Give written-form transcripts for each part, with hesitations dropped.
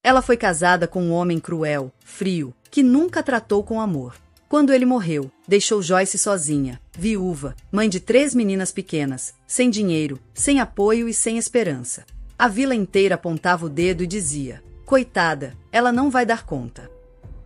Ela foi casada com um homem cruel, frio, que nunca a tratou com amor. Quando ele morreu, deixou Joyce sozinha, viúva, mãe de 3 meninas pequenas, sem dinheiro, sem apoio e sem esperança. A vila inteira apontava o dedo e dizia: coitada, ela não vai dar conta.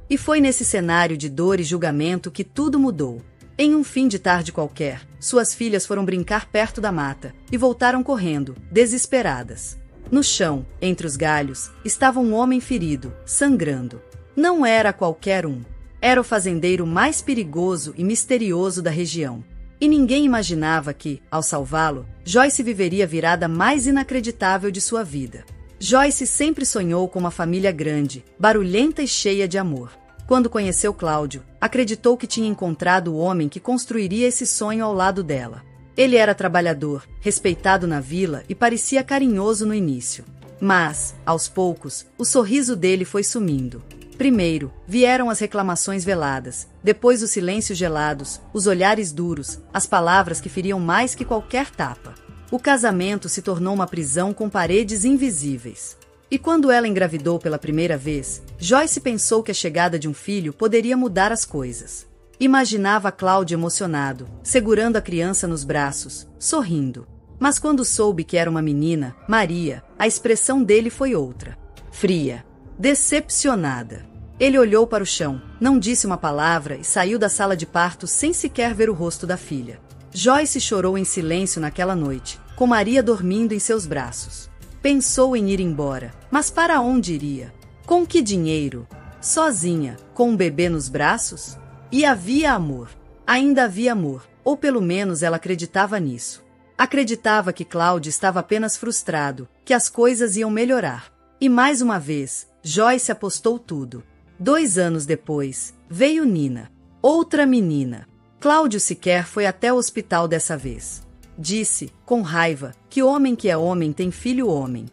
E foi nesse cenário de dor e julgamento que tudo mudou. Em um fim de tarde qualquer, suas filhas foram brincar perto da mata e voltaram correndo, desesperadas. No chão, entre os galhos, estava um homem ferido, sangrando. Não era qualquer um. Era o fazendeiro mais perigoso e misterioso da região. E ninguém imaginava que, ao salvá-lo, Joyce viveria a virada mais inacreditável de sua vida. Joyce sempre sonhou com uma família grande, barulhenta e cheia de amor. Quando conheceu Cláudio, acreditou que tinha encontrado o homem que construiria esse sonho ao lado dela. Ele era trabalhador, respeitado na vila e parecia carinhoso no início. Mas, aos poucos, o sorriso dele foi sumindo. Primeiro, vieram as reclamações veladas, depois os silêncios gelados, os olhares duros, as palavras que feriam mais que qualquer tapa. O casamento se tornou uma prisão com paredes invisíveis. E quando ela engravidou pela primeira vez, Joyce pensou que a chegada de um filho poderia mudar as coisas. Imaginava Cláudio emocionado, segurando a criança nos braços, sorrindo. Mas quando soube que era uma menina, Maria, a expressão dele foi outra. Fria. Decepcionada. Ele olhou para o chão, não disse uma palavra e saiu da sala de parto sem sequer ver o rosto da filha. Joyce chorou em silêncio naquela noite, com Maria dormindo em seus braços. Pensou em ir embora, mas para onde iria? Com que dinheiro? Sozinha, com um bebê nos braços? E havia amor. Ainda havia amor, ou pelo menos ela acreditava nisso. Acreditava que Cláudio estava apenas frustrado, que as coisas iam melhorar. E mais uma vez, Joyce apostou tudo. 2 anos depois, veio Nina. Outra menina. Cláudio sequer foi até o hospital dessa vez. Disse, com raiva, que homem que é homem tem filho homem.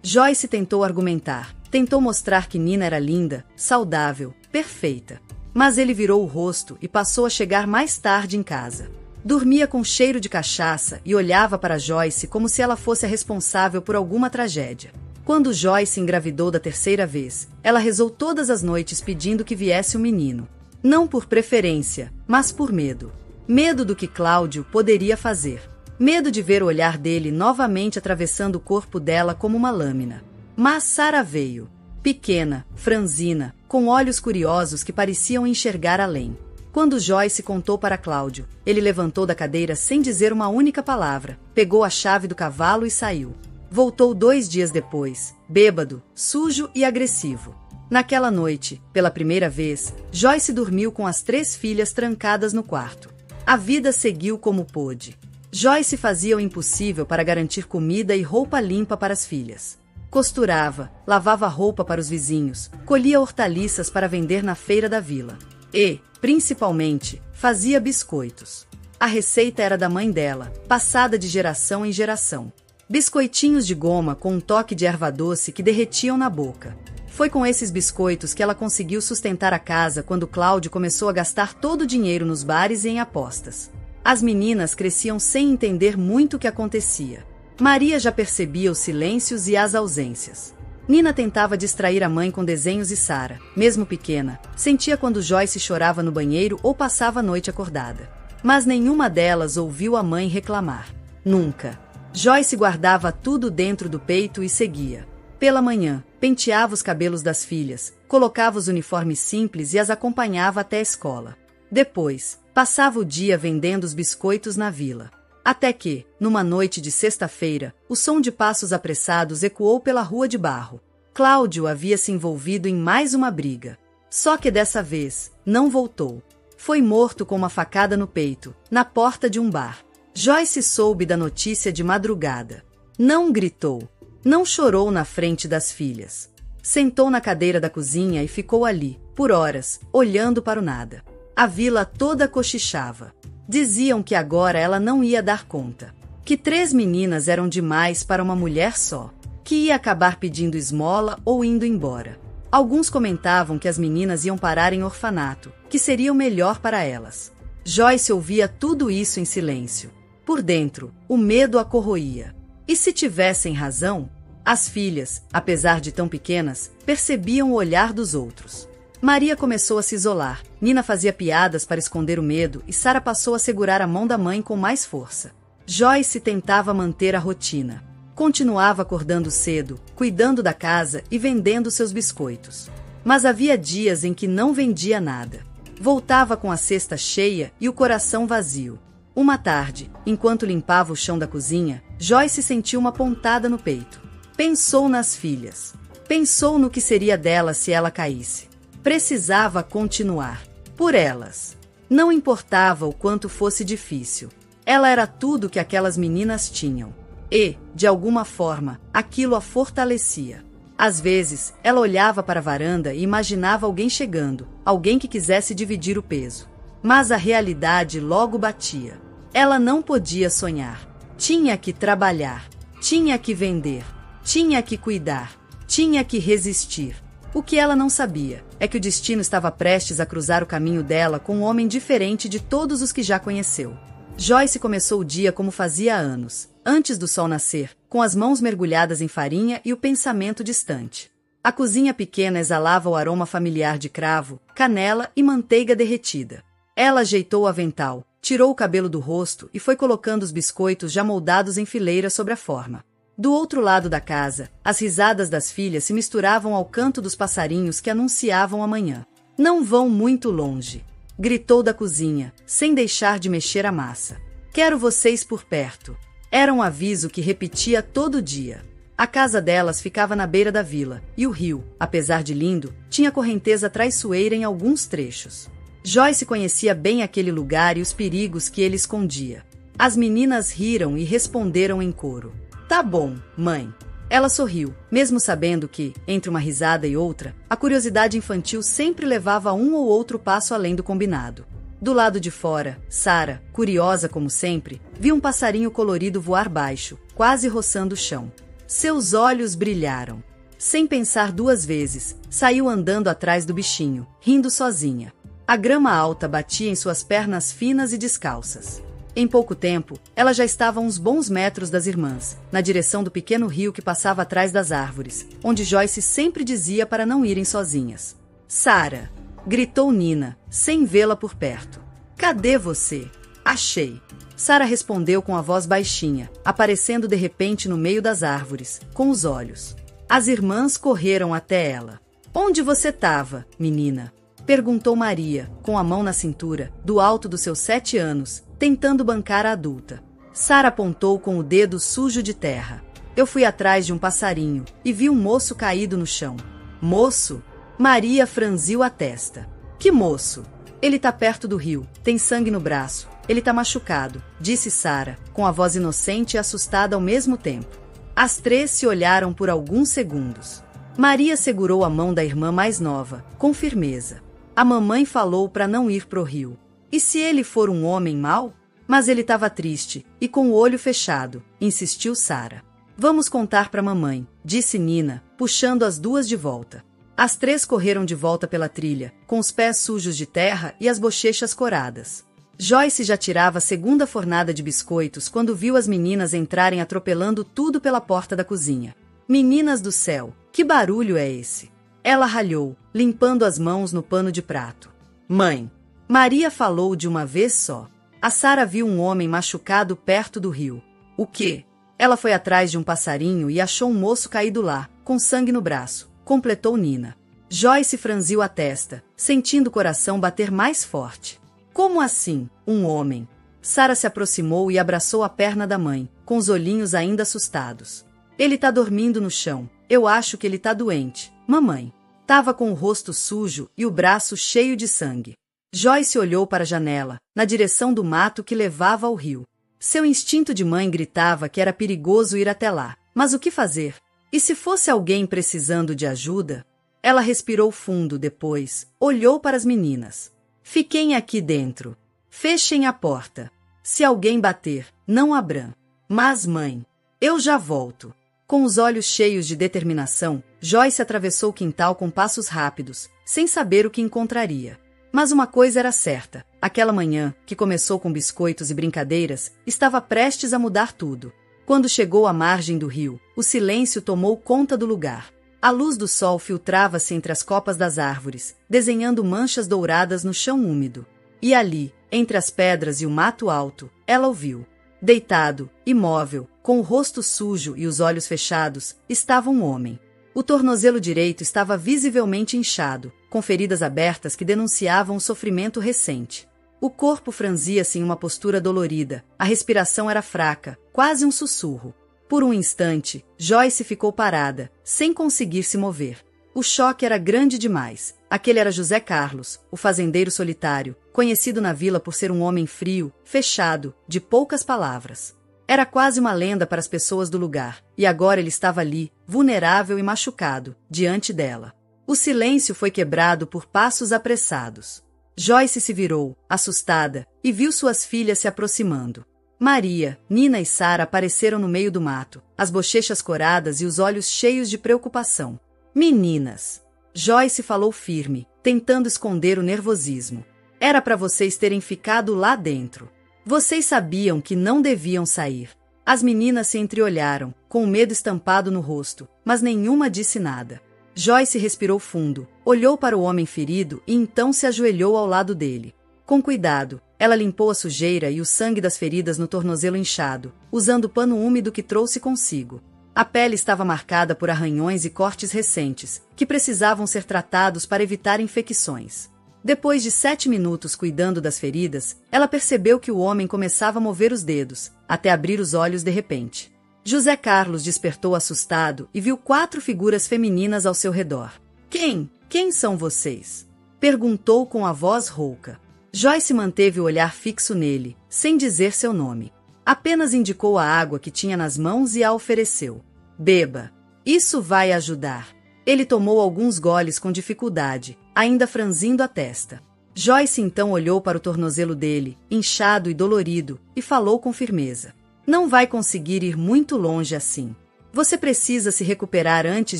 Joyce tentou argumentar, tentou mostrar que Nina era linda, saudável, perfeita. Mas ele virou o rosto e passou a chegar mais tarde em casa. Dormia com cheiro de cachaça e olhava para Joyce como se ela fosse a responsável por alguma tragédia. Quando Joyce engravidou da 3ª vez, ela rezou todas as noites pedindo que viesse o menino. Não por preferência, mas por medo. Medo do que Cláudio poderia fazer. Medo de ver o olhar dele novamente atravessando o corpo dela como uma lâmina. Mas Sara veio. Pequena, franzina, com olhos curiosos que pareciam enxergar além. Quando Joyce contou para Cláudio, ele levantou da cadeira sem dizer uma única palavra, pegou a chave do cavalo e saiu. Voltou 2 dias depois, bêbado, sujo e agressivo. Naquela noite, pela primeira vez, Joyce dormiu com as 3 filhas trancadas no quarto. A vida seguiu como pôde. Joyce fazia o impossível para garantir comida e roupa limpa para as filhas. Costurava, lavava roupa para os vizinhos, colhia hortaliças para vender na feira da vila. E, principalmente, fazia biscoitos. A receita era da mãe dela, passada de geração em geração. Biscoitinhos de goma com um toque de erva doce que derretiam na boca. Foi com esses biscoitos que ela conseguiu sustentar a casa quando Cláudio começou a gastar todo o dinheiro nos bares e em apostas. As meninas cresciam sem entender muito o que acontecia. Maria já percebia os silêncios e as ausências. Nina tentava distrair a mãe com desenhos e Sara, mesmo pequena, sentia quando Joyce chorava no banheiro ou passava a noite acordada. Mas nenhuma delas ouviu a mãe reclamar. Nunca. Joyce guardava tudo dentro do peito e seguia. Pela manhã, penteava os cabelos das filhas, colocava os uniformes simples e as acompanhava até a escola. Depois, passava o dia vendendo os biscoitos na vila. Até que, numa noite de sexta-feira, o som de passos apressados ecoou pela rua de barro. Cláudio havia se envolvido em mais uma briga. Só que dessa vez, não voltou. Foi morto com uma facada no peito, na porta de um bar. Joyce soube da notícia de madrugada. Não gritou. Não chorou na frente das filhas. Sentou na cadeira da cozinha e ficou ali, por horas, olhando para o nada. A vila toda cochichava. Diziam que agora ela não ia dar conta. Que 3 meninas eram demais para uma mulher só. Que ia acabar pedindo esmola ou indo embora. Alguns comentavam que as meninas iam parar em orfanato, que seria o melhor para elas. Joyce ouvia tudo isso em silêncio. Por dentro, o medo a corroía. E se tivessem razão? As filhas, apesar de tão pequenas, percebiam o olhar dos outros. Maria começou a se isolar, Nina fazia piadas para esconder o medo e Sara passou a segurar a mão da mãe com mais força. Joyce tentava manter a rotina. Continuava acordando cedo, cuidando da casa e vendendo seus biscoitos. Mas havia dias em que não vendia nada. Voltava com a cesta cheia e o coração vazio. Uma tarde, enquanto limpava o chão da cozinha, Joyce sentiu uma pontada no peito. Pensou nas filhas. Pensou no que seria dela se ela caísse. Precisava continuar. Por elas. Não importava o quanto fosse difícil. Ela era tudo que aquelas meninas tinham. E, de alguma forma, aquilo a fortalecia. Às vezes, ela olhava para a varanda e imaginava alguém chegando, alguém que quisesse dividir o peso. Mas a realidade logo batia. Ela não podia sonhar. Tinha que trabalhar. Tinha que vender. Tinha que cuidar. Tinha que resistir. O que ela não sabia é que o destino estava prestes a cruzar o caminho dela com um homem diferente de todos os que já conheceu. Joyce começou o dia como fazia há anos, antes do sol nascer, com as mãos mergulhadas em farinha e o pensamento distante. A cozinha pequena exalava o aroma familiar de cravo, canela e manteiga derretida. Ela ajeitou o avental, tirou o cabelo do rosto e foi colocando os biscoitos já moldados em fileira sobre a forma. Do outro lado da casa, as risadas das filhas se misturavam ao canto dos passarinhos que anunciavam a manhã. Não vão muito longe, gritou da cozinha, sem deixar de mexer a massa. Quero vocês por perto. Era um aviso que repetia todo dia. A casa delas ficava na beira da vila, e o rio, apesar de lindo, tinha correnteza traiçoeira em alguns trechos. Joyce conhecia bem aquele lugar e os perigos que ele escondia. As meninas riram e responderam em coro. Tá bom, mãe. Ela sorriu, mesmo sabendo que, entre uma risada e outra, a curiosidade infantil sempre levava um ou outro passo além do combinado. Do lado de fora, Sara, curiosa como sempre, viu um passarinho colorido voar baixo, quase roçando o chão. Seus olhos brilharam. Sem pensar duas vezes, saiu andando atrás do bichinho, rindo sozinha. A grama alta batia em suas pernas finas e descalças. Em pouco tempo, ela já estava a uns bons metros das irmãs, na direção do pequeno rio que passava atrás das árvores, onde Joyce sempre dizia para não irem sozinhas. Sara! Gritou Nina, sem vê-la por perto. Cadê você? Achei! Sara respondeu com a voz baixinha, aparecendo de repente no meio das árvores, com os olhos. As irmãs correram até ela. Onde você estava, menina? Perguntou Maria, com a mão na cintura, do alto dos seus 7 anos, tentando bancar a adulta. Sara apontou com o dedo sujo de terra. Eu fui atrás de um passarinho e vi um moço caído no chão. Moço? Maria franziu a testa. Que moço? Ele tá perto do rio, tem sangue no braço. Ele tá machucado, disse Sara, com a voz inocente e assustada ao mesmo tempo. As 3 se olharam por alguns segundos. Maria segurou a mão da irmã mais nova, com firmeza. A mamãe falou para não ir pro rio. E se ele for um homem mau? Mas ele estava triste, e com o olho fechado, insistiu Sara. Vamos contar para mamãe, disse Nina, puxando as 2 de volta. As 3 correram de volta pela trilha, com os pés sujos de terra e as bochechas coradas. Joyce já tirava a segunda fornada de biscoitos quando viu as meninas entrarem atropelando tudo pela porta da cozinha. Meninas do céu, que barulho é esse? Ela ralhou, limpando as mãos no pano de prato. Mãe! Maria falou de uma vez só. A Sara viu um homem machucado perto do rio. O quê? Ela foi atrás de um passarinho e achou um moço caído lá, com sangue no braço, completou Nina. Joyce franziu a testa, sentindo o coração bater mais forte. Como assim, um homem? Sara se aproximou e abraçou a perna da mãe, com os olhinhos ainda assustados. Ele tá dormindo no chão. Eu acho que ele tá doente, mamãe. Tava com o rosto sujo e o braço cheio de sangue. Joyce olhou para a janela, na direção do mato que levava ao rio. Seu instinto de mãe gritava que era perigoso ir até lá, mas o que fazer? E se fosse alguém precisando de ajuda? Ela respirou fundo depois, olhou para as meninas. Fiquem aqui dentro. Fechem a porta. Se alguém bater, não abram. Mas, mãe, eu já volto. Com os olhos cheios de determinação, Joyce atravessou o quintal com passos rápidos, sem saber o que encontraria. Mas uma coisa era certa, aquela manhã, que começou com biscoitos e brincadeiras, estava prestes a mudar tudo. Quando chegou à margem do rio, o silêncio tomou conta do lugar. A luz do sol filtrava-se entre as copas das árvores, desenhando manchas douradas no chão úmido. E ali, entre as pedras e o mato alto, ela o viu. Deitado, imóvel, com o rosto sujo e os olhos fechados, estava um homem. O tornozelo direito estava visivelmente inchado, com feridas abertas que denunciavam o sofrimento recente. O corpo franzia-se em uma postura dolorida, a respiração era fraca, quase um sussurro. Por um instante, Joyce ficou parada, sem conseguir se mover. O choque era grande demais. Aquele era José Carlos, o fazendeiro solitário, conhecido na vila por ser um homem frio, fechado, de poucas palavras. Era quase uma lenda para as pessoas do lugar, e agora ele estava ali, vulnerável e machucado, diante dela. O silêncio foi quebrado por passos apressados. Joyce se virou, assustada, e viu suas filhas se aproximando. Maria, Nina e Sara apareceram no meio do mato, as bochechas coradas e os olhos cheios de preocupação. Meninas! Joyce falou firme, tentando esconder o nervosismo. Era para vocês terem ficado lá dentro. Vocês sabiam que não deviam sair. As meninas se entreolharam, com o medo estampado no rosto, mas nenhuma disse nada. Joyce respirou fundo, olhou para o homem ferido e então se ajoelhou ao lado dele. Com cuidado, ela limpou a sujeira e o sangue das feridas no tornozelo inchado, usando o pano úmido que trouxe consigo. A pele estava marcada por arranhões e cortes recentes, que precisavam ser tratados para evitar infecções. Depois de 7 minutos cuidando das feridas, ela percebeu que o homem começava a mover os dedos, até abrir os olhos de repente. José Carlos despertou assustado e viu 4 figuras femininas ao seu redor. Quem são vocês? Perguntou com a voz rouca. Joyce manteve o olhar fixo nele, sem dizer seu nome. Apenas indicou a água que tinha nas mãos e a ofereceu. Beba. Isso vai ajudar. Ele tomou alguns goles com dificuldade, ainda franzindo a testa. Joyce então olhou para o tornozelo dele, inchado e dolorido, e falou com firmeza. Não vai conseguir ir muito longe assim. Você precisa se recuperar antes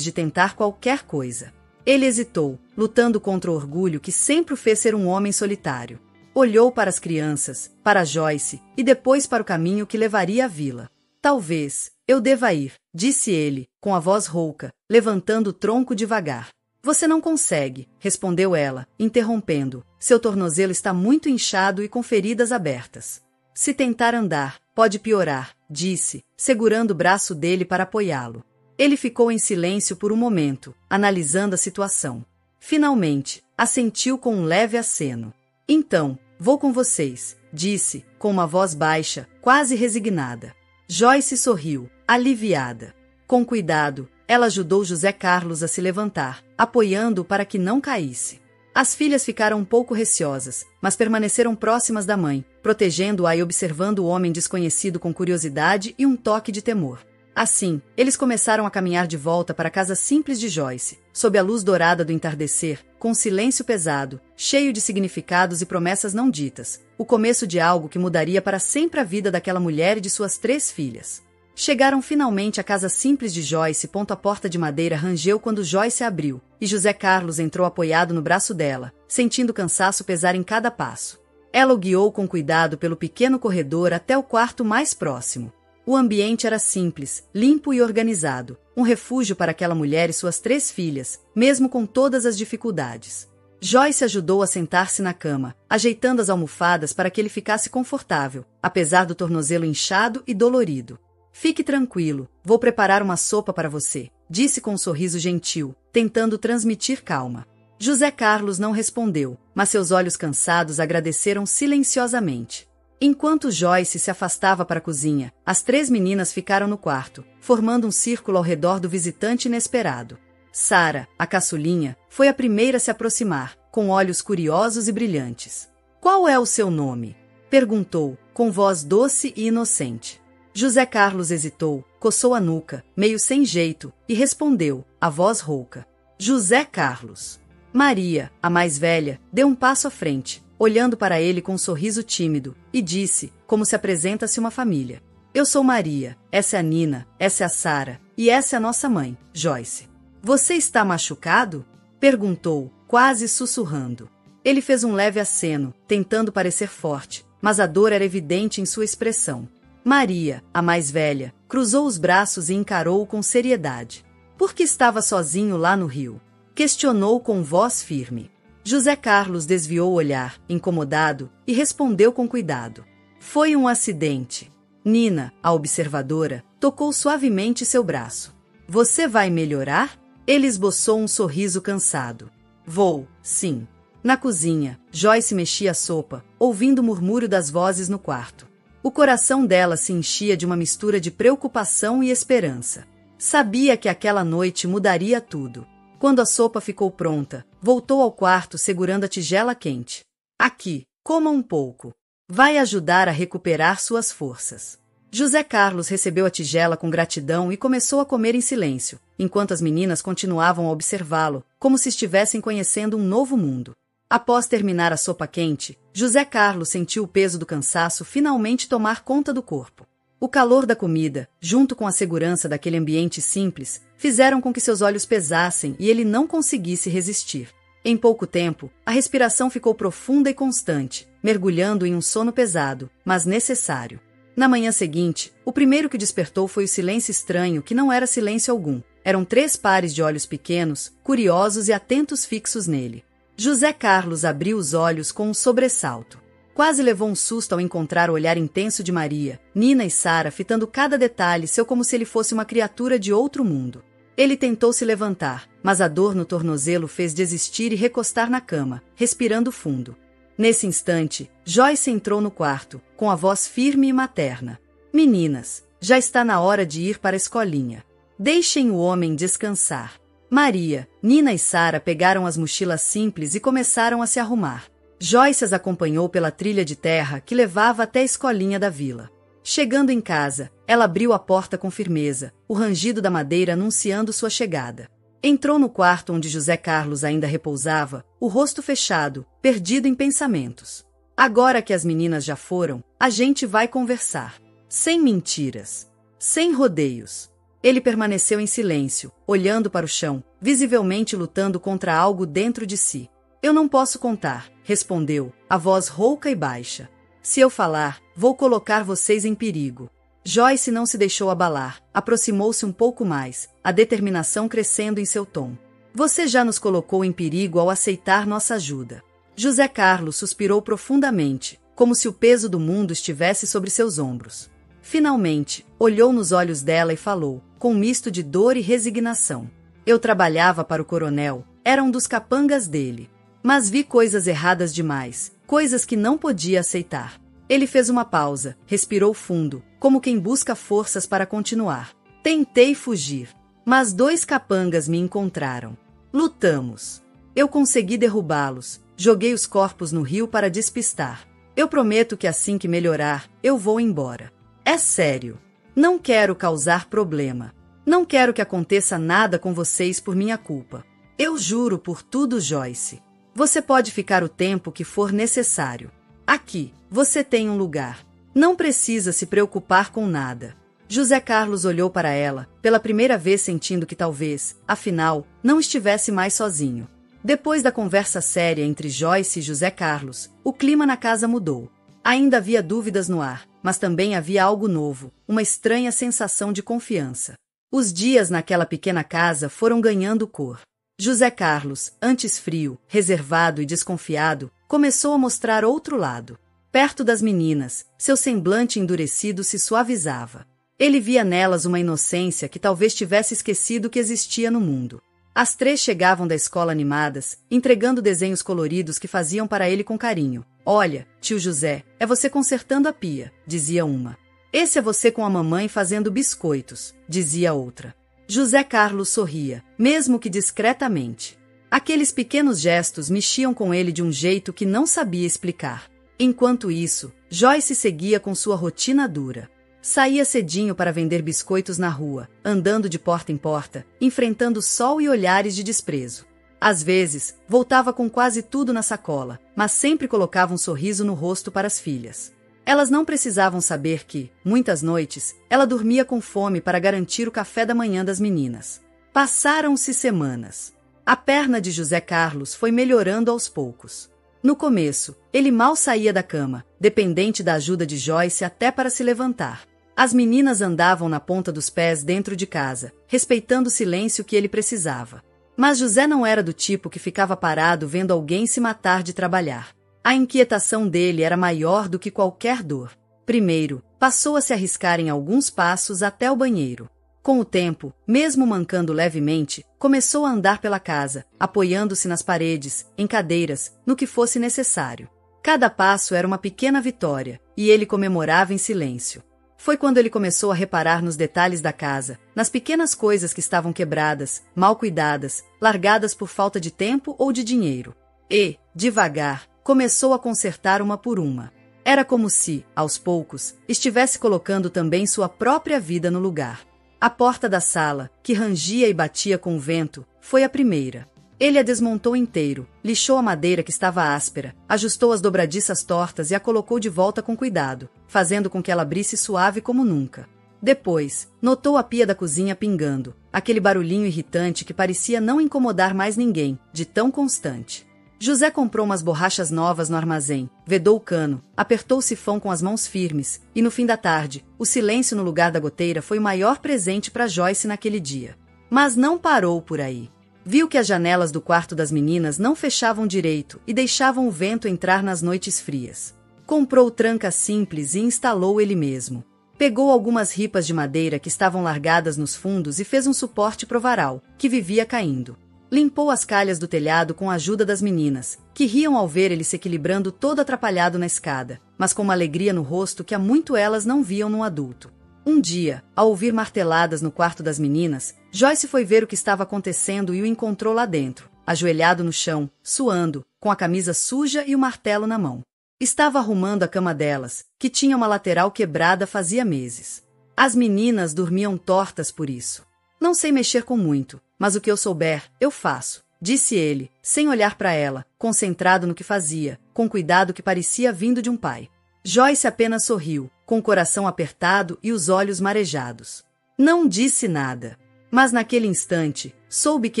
de tentar qualquer coisa. Ele hesitou, lutando contra o orgulho que sempre o fez ser um homem solitário. Olhou para as crianças, para Joyce, e depois para o caminho que levaria à vila. Talvez eu deva ir, disse ele, com a voz rouca, levantando o tronco devagar. Você não consegue, respondeu ela, interrompendo. Seu tornozelo está muito inchado e com feridas abertas. Se tentar andar, pode piorar, disse, segurando o braço dele para apoiá-lo. Ele ficou em silêncio por um momento, analisando a situação. Finalmente, assentiu com um leve aceno. Então, vou com vocês, disse, com uma voz baixa, quase resignada. Joyce sorriu, aliviada. Com cuidado, ela ajudou José Carlos a se levantar, apoiando-o para que não caísse. As filhas ficaram um pouco receosas, mas permaneceram próximas da mãe, protegendo-a e observando o homem desconhecido com curiosidade e um toque de temor. Assim, eles começaram a caminhar de volta para a casa simples de Joyce, sob a luz dourada do entardecer, com um silêncio pesado, cheio de significados e promessas não ditas, o começo de algo que mudaria para sempre a vida daquela mulher e de suas 3 filhas. Chegaram finalmente à casa simples de Joyce. A porta de madeira rangeu quando Joyce abriu, e José Carlos entrou apoiado no braço dela, sentindo o cansaço pesar em cada passo. Ela o guiou com cuidado pelo pequeno corredor até o quarto mais próximo. O ambiente era simples, limpo e organizado, um refúgio para aquela mulher e suas 3 filhas, mesmo com todas as dificuldades. Joyce ajudou a sentar-se na cama, ajeitando as almofadas para que ele ficasse confortável, apesar do tornozelo inchado e dolorido. Fique tranquilo, vou preparar uma sopa para você, disse com um sorriso gentil, tentando transmitir calma. José Carlos não respondeu, mas seus olhos cansados agradeceram silenciosamente. Enquanto Joyce se afastava para a cozinha, as 3 meninas ficaram no quarto, formando um círculo ao redor do visitante inesperado. Sara, a caçulinha, foi a primeira a se aproximar, com olhos curiosos e brilhantes. Qual é o seu nome? Perguntou, com voz doce e inocente. José Carlos hesitou, coçou a nuca, meio sem jeito, e respondeu, a voz rouca. José Carlos. Maria, a mais velha, deu um passo à frente, olhando para ele com um sorriso tímido, e disse, como se apresenta-se uma família. Eu sou Maria, essa é a Nina, essa é a Sara, e essa é a nossa mãe, Joyce. Você está machucado? Perguntou, quase sussurrando. Ele fez um leve aceno, tentando parecer forte, mas a dor era evidente em sua expressão. Maria, a mais velha, cruzou os braços e encarou-o com seriedade. Por que estava sozinho lá no rio? Questionou com voz firme. José Carlos desviou o olhar, incomodado, e respondeu com cuidado. Foi um acidente. Nina, a observadora, tocou suavemente seu braço. Você vai melhorar? Ele esboçou um sorriso cansado. Vou, sim. Na cozinha, Joyce mexia a sopa, ouvindo o murmúrio das vozes no quarto. O coração dela se enchia de uma mistura de preocupação e esperança. Sabia que aquela noite mudaria tudo. Quando a sopa ficou pronta, voltou ao quarto segurando a tigela quente. Aqui, coma um pouco. Vai ajudar a recuperar suas forças. José Carlos recebeu a tigela com gratidão e começou a comer em silêncio, enquanto as meninas continuavam a observá-lo, como se estivessem conhecendo um novo mundo. Após terminar a sopa quente, José Carlos sentiu o peso do cansaço finalmente tomar conta do corpo. O calor da comida, junto com a segurança daquele ambiente simples, fizeram com que seus olhos pesassem e ele não conseguisse resistir. Em pouco tempo, a respiração ficou profunda e constante, mergulhando em um sono pesado, mas necessário. Na manhã seguinte, o primeiro que despertou foi o silêncio estranho, que não era silêncio algum. Eram 3 pares de olhos pequenos, curiosos e atentos fixos nele. José Carlos abriu os olhos com um sobressalto. Quase levou um susto ao encontrar o olhar intenso de Maria, Nina e Sara fitando cada detalhe seu como se ele fosse uma criatura de outro mundo. Ele tentou se levantar, mas a dor no tornozelo fez desistir e recostar na cama, respirando fundo. Nesse instante, Joyce entrou no quarto, com a voz firme e materna. Meninas, já está na hora de ir para a escolinha. Deixem o homem descansar. Maria, Nina e Sara pegaram as mochilas simples e começaram a se arrumar. Joyce as acompanhou pela trilha de terra que levava até a escolinha da vila. Chegando em casa, ela abriu a porta com firmeza, o rangido da madeira anunciando sua chegada. Entrou no quarto onde José Carlos ainda repousava, o rosto fechado, perdido em pensamentos. Agora que as meninas já foram, a gente vai conversar. Sem mentiras. Sem rodeios. Ele permaneceu em silêncio, olhando para o chão, visivelmente lutando contra algo dentro de si. Eu não posso contar, respondeu, a voz rouca e baixa. Se eu falar, vou colocar vocês em perigo. Joyce não se deixou abalar, aproximou-se um pouco mais, a determinação crescendo em seu tom. Você já nos colocou em perigo ao aceitar nossa ajuda. José Carlos suspirou profundamente, como se o peso do mundo estivesse sobre seus ombros. Finalmente, olhou nos olhos dela e falou, com um misto de dor e resignação. Eu trabalhava para o coronel, era um dos capangas dele. Mas vi coisas erradas demais, coisas que não podia aceitar. Ele fez uma pausa, respirou fundo, como quem busca forças para continuar. Tentei fugir, mas 2 capangas me encontraram. Lutamos. Eu consegui derrubá-los, joguei os corpos no rio para despistar. Eu prometo que assim que melhorar, eu vou embora. É sério. Não quero causar problema. Não quero que aconteça nada com vocês por minha culpa. Eu juro por tudo, Joyce. Você pode ficar o tempo que for necessário. Aqui, você tem um lugar. Não precisa se preocupar com nada. José Carlos olhou para ela, pela primeira vez sentindo que talvez, afinal, não estivesse mais sozinho. Depois da conversa séria entre Joyce e José Carlos, o clima na casa mudou. Ainda havia dúvidas no ar, mas também havia algo novo, uma estranha sensação de confiança. Os dias naquela pequena casa foram ganhando cor. José Carlos, antes frio, reservado e desconfiado, começou a mostrar outro lado. Perto das meninas, seu semblante endurecido se suavizava. Ele via nelas uma inocência que talvez tivesse esquecido que existia no mundo. As 3 chegavam da escola animadas, entregando desenhos coloridos que faziam para ele com carinho. Olha, tio José, é você consertando a pia, dizia uma. Esse é você com a mamãe fazendo biscoitos, dizia outra. José Carlos sorria, mesmo que discretamente. Aqueles pequenos gestos mexiam com ele de um jeito que não sabia explicar. Enquanto isso, Joyce seguia com sua rotina dura. Saía cedinho para vender biscoitos na rua, andando de porta em porta, enfrentando sol e olhares de desprezo. Às vezes, voltava com quase tudo na sacola, mas sempre colocava um sorriso no rosto para as filhas. Elas não precisavam saber que, muitas noites, ela dormia com fome para garantir o café da manhã das meninas. Passaram-se semanas. A perna de José Carlos foi melhorando aos poucos. No começo, ele mal saía da cama, dependente da ajuda de Joyce até para se levantar. As meninas andavam na ponta dos pés dentro de casa, respeitando o silêncio que ele precisava. Mas José não era do tipo que ficava parado vendo alguém se matar de trabalhar. A inquietação dele era maior do que qualquer dor. Primeiro, passou a se arriscar em alguns passos até o banheiro. Com o tempo, mesmo mancando levemente, começou a andar pela casa, apoiando-se nas paredes, em cadeiras, no que fosse necessário. Cada passo era uma pequena vitória, e ele comemorava em silêncio. Foi quando ele começou a reparar nos detalhes da casa, nas pequenas coisas que estavam quebradas, mal cuidadas, largadas por falta de tempo ou de dinheiro. E, devagar, começou a consertar uma por uma. Era como se, aos poucos, estivesse colocando também sua própria vida no lugar. A porta da sala, que rangia e batia com o vento, foi a primeira. Ele a desmontou inteiro, lixou a madeira que estava áspera, ajustou as dobradiças tortas e a colocou de volta com cuidado, fazendo com que ela abrisse suave como nunca. Depois, notou a pia da cozinha pingando, aquele barulhinho irritante que parecia não incomodar mais ninguém, de tão constante. José comprou umas borrachas novas no armazém, vedou o cano, apertou o sifão com as mãos firmes, e no fim da tarde, o silêncio no lugar da goteira foi o maior presente para Joyce naquele dia. Mas não parou por aí. Viu que as janelas do quarto das meninas não fechavam direito e deixavam o vento entrar nas noites frias. Comprou tranca simples e instalou ele mesmo. Pegou algumas ripas de madeira que estavam largadas nos fundos e fez um suporte pro varal, que vivia caindo. Limpou as calhas do telhado com a ajuda das meninas, que riam ao ver ele se equilibrando todo atrapalhado na escada, mas com uma alegria no rosto que há muito elas não viam num adulto. Um dia, ao ouvir marteladas no quarto das meninas, Joyce foi ver o que estava acontecendo e o encontrou lá dentro, ajoelhado no chão, suando, com a camisa suja e o martelo na mão. Estava arrumando a cama delas, que tinha uma lateral quebrada fazia meses. As meninas dormiam tortas por isso. Não sei mexer com muito, mas o que eu souber, eu faço, disse ele, sem olhar para ela, concentrado no que fazia, com cuidado que parecia vindo de um pai. Joyce apenas sorriu, com o coração apertado e os olhos marejados. Não disse nada. Mas naquele instante, soube que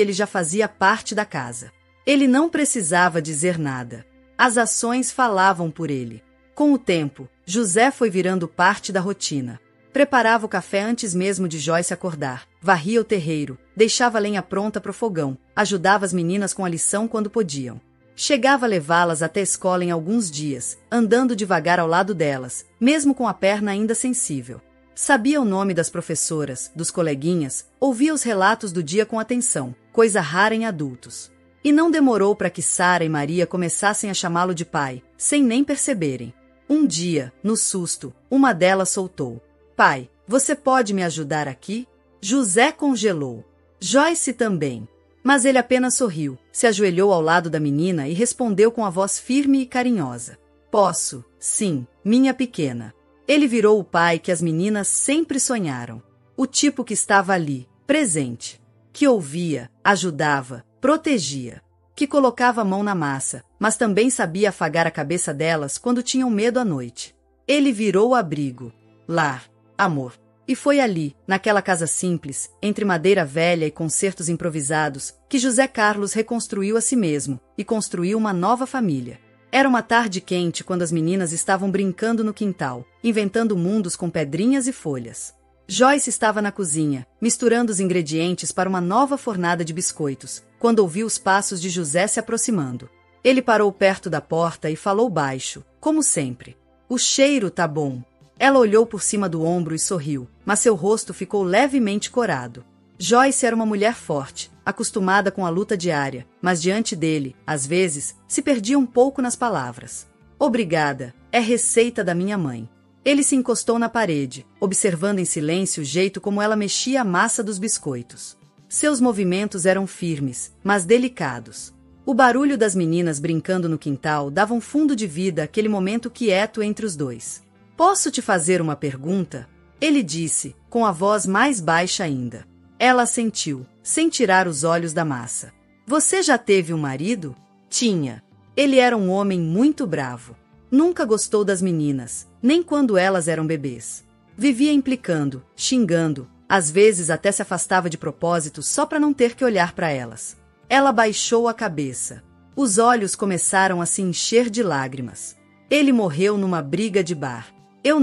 ele já fazia parte da casa. Ele não precisava dizer nada. As ações falavam por ele. Com o tempo, José foi virando parte da rotina. Preparava o café antes mesmo de Joyce acordar, varria o terreiro, deixava a lenha pronta para o fogão, ajudava as meninas com a lição quando podiam. Chegava a levá-las até a escola em alguns dias, andando devagar ao lado delas, mesmo com a perna ainda sensível. Sabia o nome das professoras, dos coleguinhas, ouvia os relatos do dia com atenção, coisa rara em adultos. E não demorou para que Sara e Maria começassem a chamá-lo de pai, sem nem perceberem. Um dia, no susto, uma delas soltou: "Pai, você pode me ajudar aqui?" José congelou. Joyce também. Mas ele apenas sorriu, se ajoelhou ao lado da menina e respondeu com a voz firme e carinhosa: "Posso, sim, minha pequena." Ele virou o pai que as meninas sempre sonharam. O tipo que estava ali, presente. Que ouvia, ajudava, protegia. Que colocava a mão na massa, mas também sabia afagar a cabeça delas quando tinham medo à noite. Ele virou abrigo, lar, amor. E foi ali, naquela casa simples, entre madeira velha e concertos improvisados, que José Carlos reconstruiu a si mesmo e construiu uma nova família. Era uma tarde quente quando as meninas estavam brincando no quintal, inventando mundos com pedrinhas e folhas. Joyce estava na cozinha, misturando os ingredientes para uma nova fornada de biscoitos, quando ouviu os passos de José se aproximando. Ele parou perto da porta e falou baixo, como sempre: "O cheiro tá bom." Ela olhou por cima do ombro e sorriu, mas seu rosto ficou levemente corado. Joyce era uma mulher forte, acostumada com a luta diária, mas diante dele, às vezes, se perdia um pouco nas palavras. "Obrigada, é receita da minha mãe." Ele se encostou na parede, observando em silêncio o jeito como ela mexia a massa dos biscoitos. Seus movimentos eram firmes, mas delicados. O barulho das meninas brincando no quintal dava um fundo de vida àquele momento quieto entre os dois. "Posso te fazer uma pergunta?" Ele disse, com a voz mais baixa ainda. Ela assentiu, sem tirar os olhos da massa. "Você já teve um marido?" "Tinha." Ele era um homem muito bravo. Nunca gostou das meninas, nem quando elas eram bebês. Vivia implicando, xingando, às vezes até se afastava de propósito só para não ter que olhar para elas. Ela baixou a cabeça. Os olhos começaram a se encher de lágrimas. "Ele morreu numa briga de bar." Eu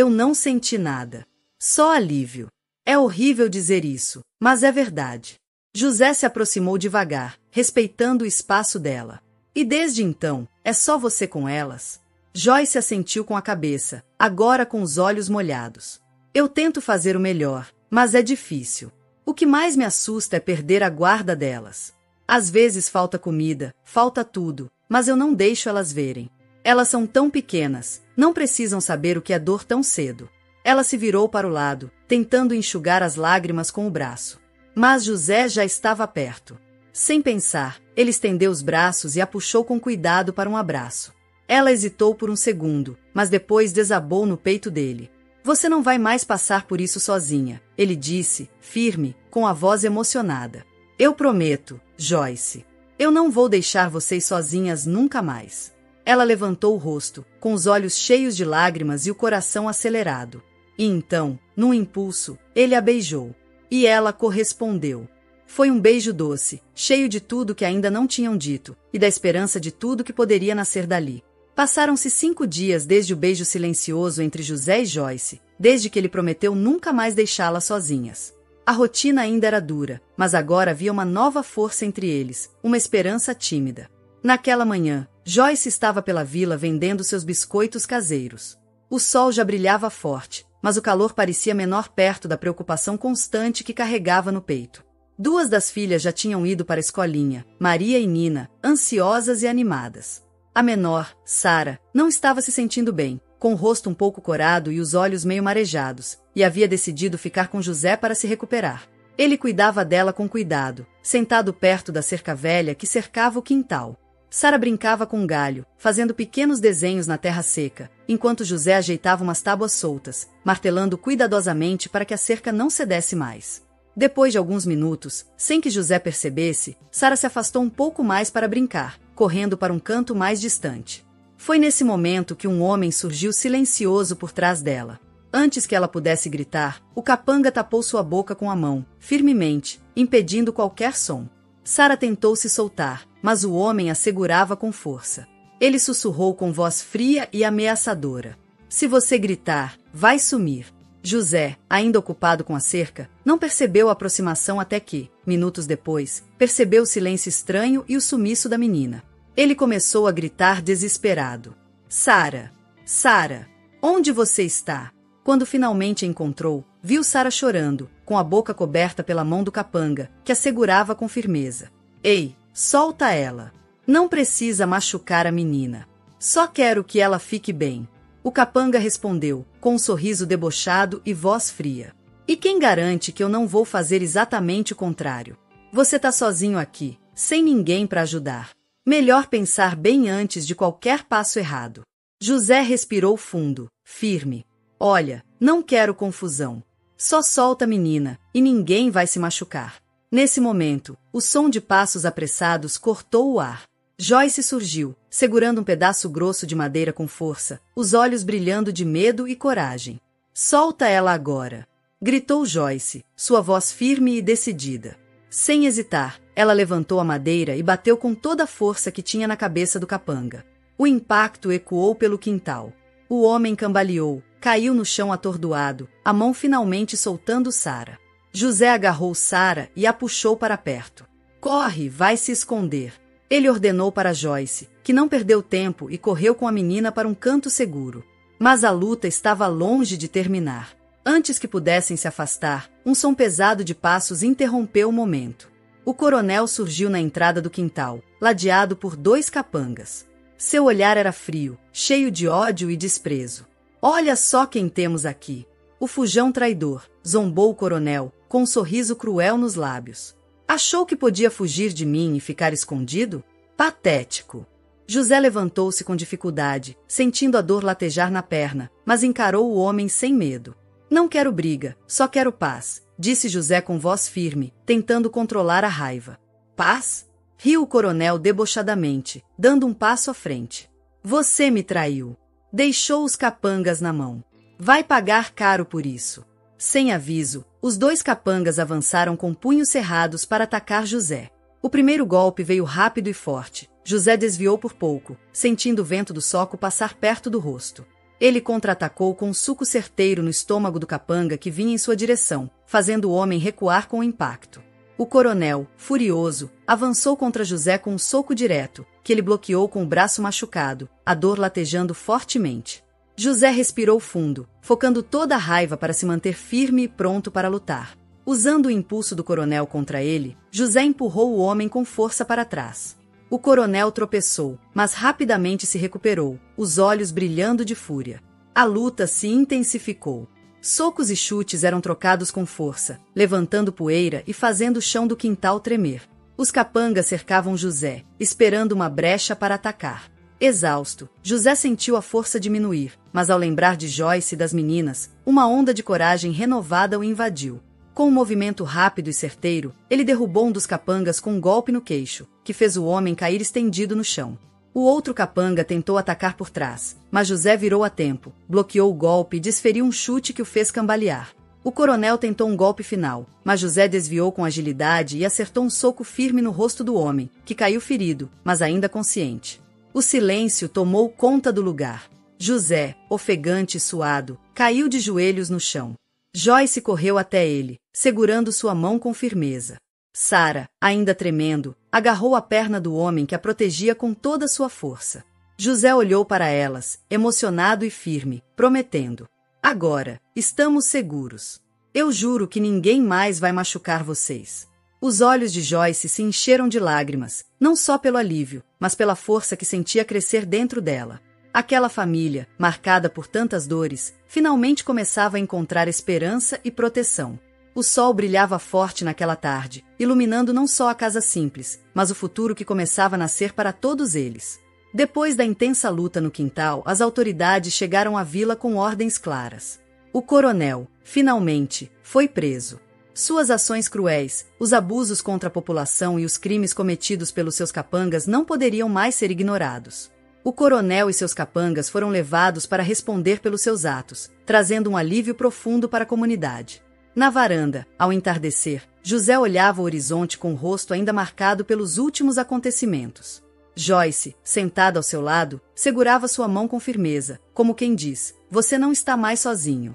não senti nada." Só alívio. É horrível dizer isso, mas é verdade. José se aproximou devagar, respeitando o espaço dela. E desde então, é só você com elas? Joyce assentiu com a cabeça, agora com os olhos molhados. Eu tento fazer o melhor, mas é difícil. O que mais me assusta é perder a guarda delas. Às vezes falta comida, falta tudo, mas eu não deixo elas verem. Elas são tão pequenas, não precisam saber o que é dor tão cedo. Ela se virou para o lado, tentando enxugar as lágrimas com o braço. Mas José já estava perto. Sem pensar, ele estendeu os braços e a puxou com cuidado para um abraço. Ela hesitou por um segundo, mas depois desabou no peito dele. Você não vai mais passar por isso sozinha, ele disse, firme, com a voz emocionada. Eu prometo, Joyce. Eu não vou deixar vocês sozinhas nunca mais. Ela levantou o rosto, com os olhos cheios de lágrimas e o coração acelerado. E então, num impulso, ele a beijou. E ela correspondeu. Foi um beijo doce, cheio de tudo que ainda não tinham dito, e da esperança de tudo que poderia nascer dali. Passaram-se 5 dias desde o beijo silencioso entre José e Joyce, desde que ele prometeu nunca mais deixá-las sozinhas. A rotina ainda era dura, mas agora havia uma nova força entre eles, uma esperança tímida. Naquela manhã, Joyce estava pela vila vendendo seus biscoitos caseiros. O sol já brilhava forte, mas o calor parecia menor perto da preocupação constante que carregava no peito. 2 das filhas já tinham ido para a escolinha, Maria e Nina, ansiosas e animadas. A menor, Sara, não estava se sentindo bem, com o rosto um pouco corado e os olhos meio marejados, e havia decidido ficar com José para se recuperar. Ele cuidava dela com cuidado, sentado perto da cerca velha que cercava o quintal. Sara brincava com um galho, fazendo pequenos desenhos na terra seca, enquanto José ajeitava umas tábuas soltas, martelando cuidadosamente para que a cerca não cedesse mais. Depois de alguns minutos, sem que José percebesse, Sara se afastou um pouco mais para brincar, correndo para um canto mais distante. Foi nesse momento que um homem surgiu silencioso por trás dela. Antes que ela pudesse gritar, o capanga tapou sua boca com a mão, firmemente, impedindo qualquer som. Sara tentou se soltar, mas o homem a segurava com força. Ele sussurrou com voz fria e ameaçadora. Se você gritar, vai sumir. José, ainda ocupado com a cerca, não percebeu a aproximação até que, minutos depois, percebeu o silêncio estranho e o sumiço da menina. Ele começou a gritar desesperado. Sara! Sara! Onde você está? Quando finalmente a encontrou, viu Sara chorando, com a boca coberta pela mão do capanga, que a segurava com firmeza. Ei, solta ela! Não precisa machucar a menina. Só quero que ela fique bem. O capanga respondeu, com um sorriso debochado e voz fria. E quem garante que eu não vou fazer exatamente o contrário? Você tá sozinho aqui, sem ninguém para ajudar. Melhor pensar bem antes de qualquer passo errado. José respirou fundo, firme. Olha, não quero confusão. Só solta a menina, e ninguém vai se machucar. Nesse momento, o som de passos apressados cortou o ar. Joyce surgiu, segurando um pedaço grosso de madeira com força, os olhos brilhando de medo e coragem. Solta ela agora! Gritou Joyce, sua voz firme e decidida. Sem hesitar, ela levantou a madeira e bateu com toda a força que tinha na cabeça do capanga. O impacto ecoou pelo quintal. O homem cambaleou, caiu no chão atordoado, a mão finalmente soltando Sara. José agarrou Sara e a puxou para perto. Corre, vai se esconder! Ele ordenou para Joyce, que não perdeu tempo e correu com a menina para um canto seguro. Mas a luta estava longe de terminar. Antes que pudessem se afastar, um som pesado de passos interrompeu o momento. O coronel surgiu na entrada do quintal, ladeado por 2 capangas. Seu olhar era frio, cheio de ódio e desprezo. Olha só quem temos aqui! O fujão traidor, zombou o coronel, com um sorriso cruel nos lábios. Achou que podia fugir de mim e ficar escondido? Patético! José levantou-se com dificuldade, sentindo a dor latejar na perna, mas encarou o homem sem medo. Não quero briga, só quero paz, disse José com voz firme, tentando controlar a raiva. Paz? Riu o coronel debochadamente, dando um passo à frente. Você me traiu. Deixou os capangas na mão. Vai pagar caro por isso. Sem aviso, os 2 capangas avançaram com punhos cerrados para atacar José. O primeiro golpe veio rápido e forte. José desviou por pouco, sentindo o vento do soco passar perto do rosto. Ele contra-atacou com um suco certeiro no estômago do capanga que vinha em sua direção, fazendo o homem recuar com o impacto. O coronel, furioso, avançou contra José com um soco direto, que ele bloqueou com o braço machucado, a dor latejando fortemente. José respirou fundo, focando toda a raiva para se manter firme e pronto para lutar. Usando o impulso do coronel contra ele, José empurrou o homem com força para trás. O coronel tropeçou, mas rapidamente se recuperou, os olhos brilhando de fúria. A luta se intensificou. Socos e chutes eram trocados com força, levantando poeira e fazendo o chão do quintal tremer. Os capangas cercavam José, esperando uma brecha para atacar. Exausto, José sentiu a força diminuir, mas ao lembrar de Joyce e das meninas, uma onda de coragem renovada o invadiu. Com um movimento rápido e certeiro, ele derrubou um dos capangas com um golpe no queixo, que fez o homem cair estendido no chão. O outro capanga tentou atacar por trás, mas José virou a tempo, bloqueou o golpe e desferiu um chute que o fez cambalear. O coronel tentou um golpe final, mas José desviou com agilidade e acertou um soco firme no rosto do homem, que caiu ferido, mas ainda consciente. O silêncio tomou conta do lugar. José, ofegante e suado, caiu de joelhos no chão. Joyce correu até ele, segurando sua mão com firmeza. Sara, ainda tremendo, agarrou a perna do homem que a protegia com toda sua força. José olhou para elas, emocionado e firme, prometendo: "Agora, estamos seguros. Eu juro que ninguém mais vai machucar vocês." Os olhos de Joyce se encheram de lágrimas, não só pelo alívio, mas pela força que sentia crescer dentro dela. Aquela família, marcada por tantas dores, finalmente começava a encontrar esperança e proteção. O sol brilhava forte naquela tarde, iluminando não só a casa simples, mas o futuro que começava a nascer para todos eles. Depois da intensa luta no quintal, as autoridades chegaram à vila com ordens claras. O coronel, finalmente, foi preso. Suas ações cruéis, os abusos contra a população e os crimes cometidos pelos seus capangas não poderiam mais ser ignorados. O coronel e seus capangas foram levados para responder pelos seus atos, trazendo um alívio profundo para a comunidade. Na varanda, ao entardecer, José olhava o horizonte com o rosto ainda marcado pelos últimos acontecimentos. Joyce, sentada ao seu lado, segurava sua mão com firmeza, como quem diz: "Você não está mais sozinho."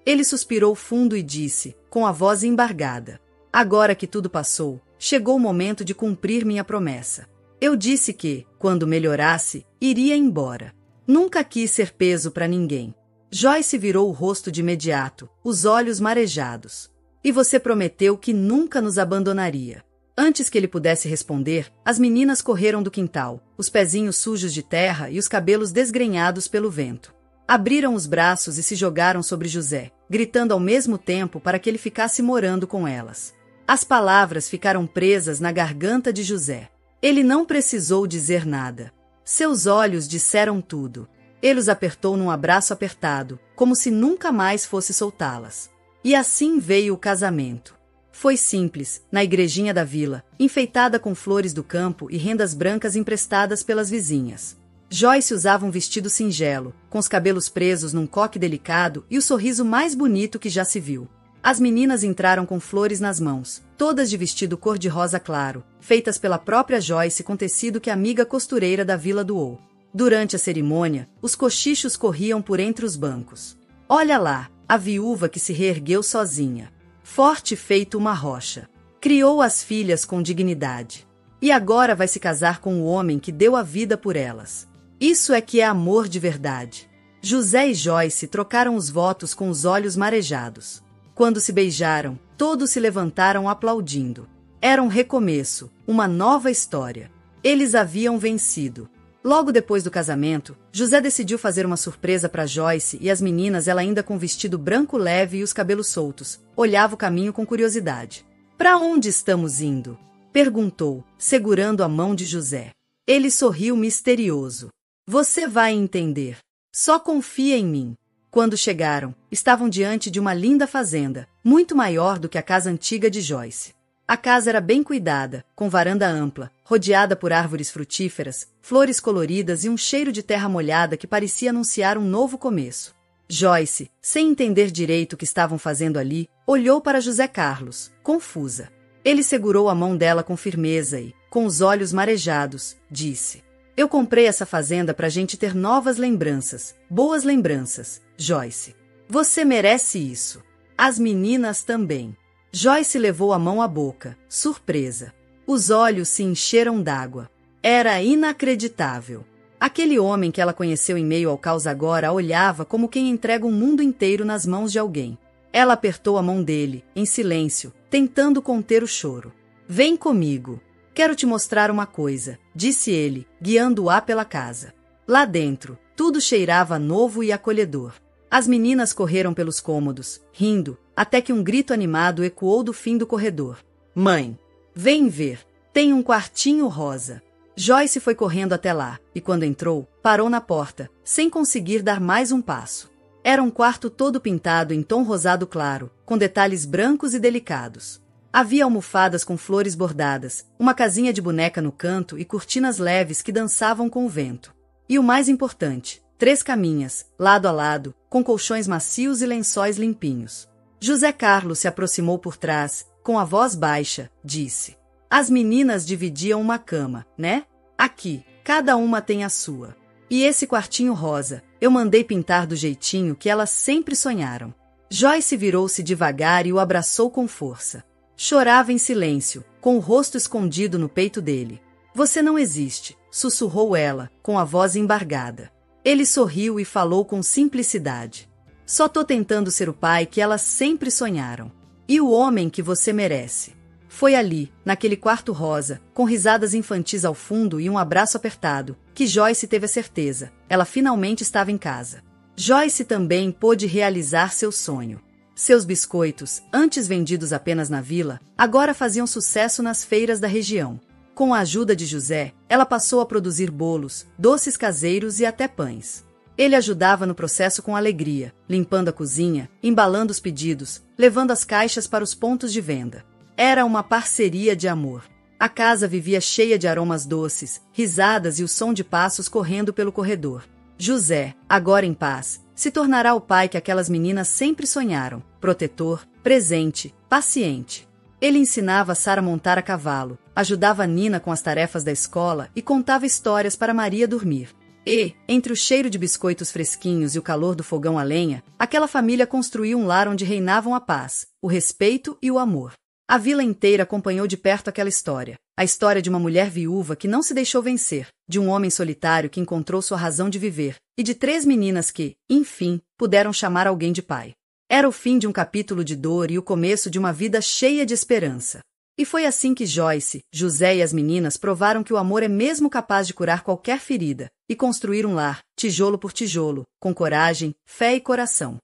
Ele suspirou fundo e disse, com a voz embargada: "Agora que tudo passou, chegou o momento de cumprir minha promessa. Eu disse que, quando melhorasse, iria embora. Nunca quis ser peso para ninguém." Joyce virou o rosto de imediato, os olhos marejados. "E você prometeu que nunca nos abandonaria." Antes que ele pudesse responder, as meninas correram do quintal, os pezinhos sujos de terra e os cabelos desgrenhados pelo vento. Abriram os braços e se jogaram sobre José, gritando ao mesmo tempo para que ele ficasse morando com elas. As palavras ficaram presas na garganta de José. Ele não precisou dizer nada. Seus olhos disseram tudo. Ele os apertou num abraço apertado, como se nunca mais fosse soltá-las. E assim veio o casamento. Foi simples, na igrejinha da vila, enfeitada com flores do campo e rendas brancas emprestadas pelas vizinhas. Joyce usava um vestido singelo, com os cabelos presos num coque delicado e o sorriso mais bonito que já se viu. As meninas entraram com flores nas mãos, todas de vestido cor-de-rosa claro, feitas pela própria Joyce com tecido que a amiga costureira da vila doou. Durante a cerimônia, os cochichos corriam por entre os bancos. "Olha lá, a viúva que se reergueu sozinha. Forte feito uma rocha. Criou as filhas com dignidade. E agora vai se casar com o homem que deu a vida por elas. Isso é que é amor de verdade." José e Joyce trocaram os votos com os olhos marejados. Quando se beijaram, todos se levantaram aplaudindo. Era um recomeço, uma nova história. Eles haviam vencido. Logo depois do casamento, José decidiu fazer uma surpresa para Joyce e as meninas, ela ainda com vestido branco leve e os cabelos soltos, olhava o caminho com curiosidade. "Para onde estamos indo?" perguntou, segurando a mão de José. Ele sorriu misterioso. "Você vai entender. Só confia em mim." Quando chegaram, estavam diante de uma linda fazenda, muito maior do que a casa antiga de Joyce. A casa era bem cuidada, com varanda ampla, rodeada por árvores frutíferas, flores coloridas e um cheiro de terra molhada que parecia anunciar um novo começo. Joyce, sem entender direito o que estavam fazendo ali, olhou para José Carlos, confusa. Ele segurou a mão dela com firmeza e, com os olhos marejados, disse: Eu comprei essa fazenda pra gente ter novas lembranças, boas lembranças, Joyce. Você merece isso. As meninas também. Joyce levou a mão à boca, surpresa. Os olhos se encheram d'água. Era inacreditável. Aquele homem que ela conheceu em meio ao caos agora a olhava como quem entrega um mundo inteiro nas mãos de alguém. Ela apertou a mão dele, em silêncio, tentando conter o choro. Vem comigo. Quero te mostrar uma coisa, disse ele, guiando-a pela casa. Lá dentro, tudo cheirava novo e acolhedor. As meninas correram pelos cômodos, rindo, até que um grito animado ecoou do fim do corredor. Mãe, vem ver. Tem um quartinho rosa. Joyce foi correndo até lá, e quando entrou, parou na porta, sem conseguir dar mais um passo. Era um quarto todo pintado em tom rosado claro, com detalhes brancos e delicados. Havia almofadas com flores bordadas, uma casinha de boneca no canto e cortinas leves que dançavam com o vento. E o mais importante, 3 caminhas, lado a lado, com colchões macios e lençóis limpinhos. José Carlos se aproximou por trás, com a voz baixa, disse: As meninas dividiam uma cama, né? Aqui, cada uma tem a sua. E esse quartinho rosa, eu mandei pintar do jeitinho que elas sempre sonharam. Joyce virou-se devagar e o abraçou com força. Chorava em silêncio, com o rosto escondido no peito dele. Você não existe, sussurrou ela, com a voz embargada. Ele sorriu e falou com simplicidade. Só tô tentando ser o pai que elas sempre sonharam. E o homem que você merece. Foi ali, naquele quarto rosa, com risadas infantis ao fundo e um abraço apertado, que Joyce teve a certeza, ela finalmente estava em casa. Joyce também pôde realizar seu sonho. Seus biscoitos, antes vendidos apenas na vila, agora faziam sucesso nas feiras da região. Com a ajuda de José, ela passou a produzir bolos, doces caseiros e até pães. Ele ajudava no processo com alegria, limpando a cozinha, embalando os pedidos, levando as caixas para os pontos de venda. Era uma parceria de amor. A casa vivia cheia de aromas doces, risadas e o som de passos correndo pelo corredor. José, agora em paz, se tornará o pai que aquelas meninas sempre sonharam, protetor, presente, paciente. Ele ensinava Sara a montar a cavalo, ajudava Nina com as tarefas da escola e contava histórias para Maria dormir. E, entre o cheiro de biscoitos fresquinhos e o calor do fogão a lenha, aquela família construiu um lar onde reinavam a paz, o respeito e o amor. A vila inteira acompanhou de perto aquela história. A história de uma mulher viúva que não se deixou vencer, de um homem solitário que encontrou sua razão de viver, e de 3 meninas que, enfim, puderam chamar alguém de pai. Era o fim de um capítulo de dor e o começo de uma vida cheia de esperança. E foi assim que Joyce, José e as meninas provaram que o amor é mesmo capaz de curar qualquer ferida, e construir um lar, tijolo por tijolo, com coragem, fé e coração.